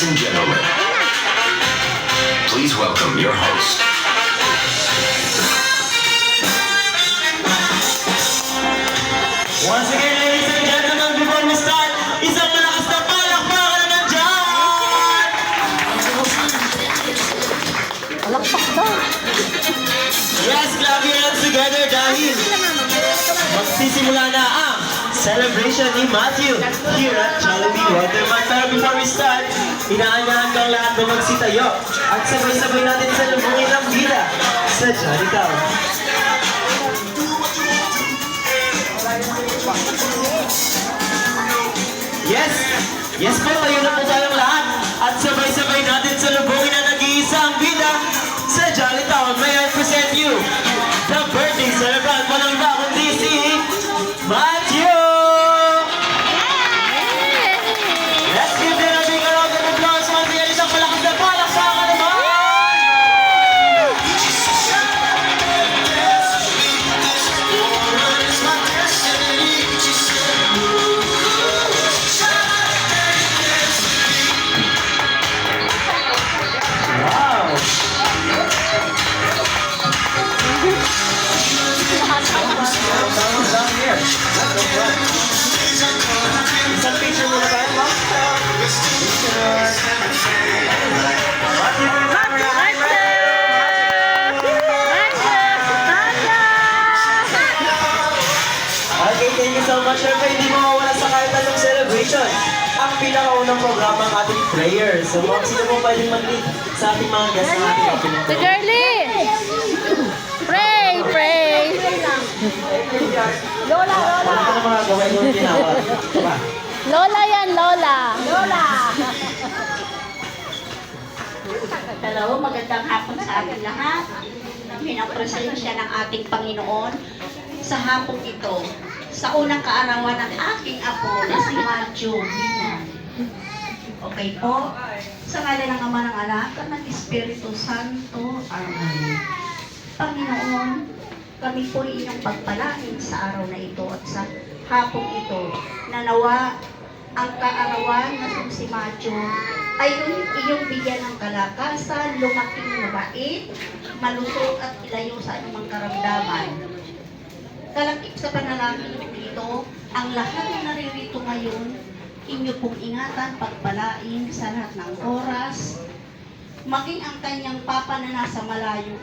and gentlemen, please welcome your host. Once again, ladies and gentlemen, before we start, isang malakas na palakpakan naman dyan! Palakpak daw. Yes, clap your hands together dahil magsisimula na ang celebration ni Matthew here at Jollibee Waterman. Pero before we start, inaanyahan kang lahat na magsitayo at sabay-sabay natin salubungin ang bida sa Jolly Town. Yes! Yes po, tayo na po tayong lahat at sabay-sabay natin salubungin ang nag-iisang bida sa Jolly Town. May I present you the birthday celebrant pa ng bakong DC, Matthew! Let's give them a big round of applause once again. Isang malakas na palakpakan naman! Wow! Down here. Isang picture muna tayo, ma'am. Picture. Matthew, for the camera. Hi, Okay, thank you so much. Siyempre, hindi mawawala sa kahit anong celebration ang pinakaunang programa ng ating prayers. So, sino po pwedeng mag-lead sa ating mga guests ng ating opening Si Girly! Pray! Pray! Lola! Wala ka na mga gawin yung tinawag. Diba? Lola yan, Lola! Hello, magandang hapon sa ating lahat. Pinapresensya ng ating Panginoon sa hapong ito, sa unang kaarawan ng aking apo na si Matthew Binan. Okay po? Sa ngalan ng Ama ng Anak at ng Espiritu Santo. Amen. Panginoon, kami po inyong pagpalain sa araw na ito at sa hapong ito, na nawa ang kaarawan na si Matthew ay iyong bigyan ng kalakasan, lumaking mabait, malusog at ilayo sa anumang karamdaman. Kalakip sa panalangin dito, ang lahat na naririto ngayon, inyo pong ingatan, pagpalain sa lahat ng oras, maging ang kanyang papa na nasa malayo.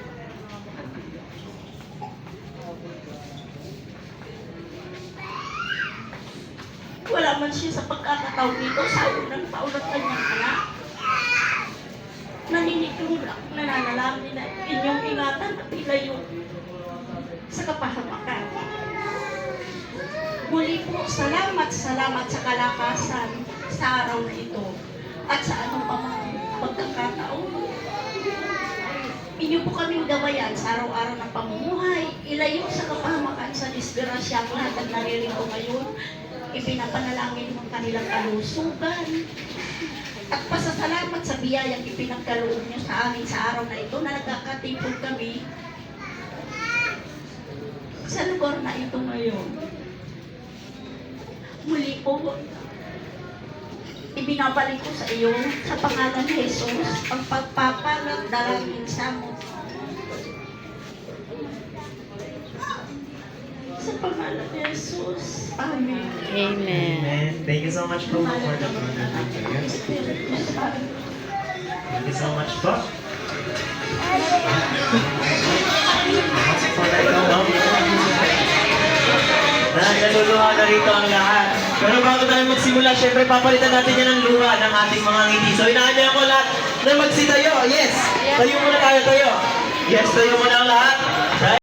Wala man siya sa pagkakataon nito sa unang taon ng kanyang anak. Naninigulak, nananalangin na inyong ingatan at ilayo sa kapahamakan. Muli po, salamat sa kalakasan sa araw na ito at sa anong pagkakataon. Inyo po kaming gabayan sa araw-araw ng pamumuhay, ilayo sa kapahamakan sa disgrasya ang lahat ng naririto ngayon. Ipinapanalangin mo kanilang kalusugan at pasasalamat sa biyayang ipinagkaloob niyo sa amin sa araw na ito na nagkakatipon kami sa lugar na ito ngayon. Muli po, ibinabalik ko sa iyo sa pangalan ni Jesus ang pagpapalang dalangin sa mo. Sa pangalan ni Jesus. Amen. Amen. Amen. Thank you so much po for the program. Thank you so much po. Naluluha na rito ang lahat. Pero bago tayo magsimula, syempre papalitan natin yan ng luha ng ating mga ngiti. So inaanyahan ko lahat na magsitayo. Yes! Tayo muna tayo. Yes, tayo muna ang lahat.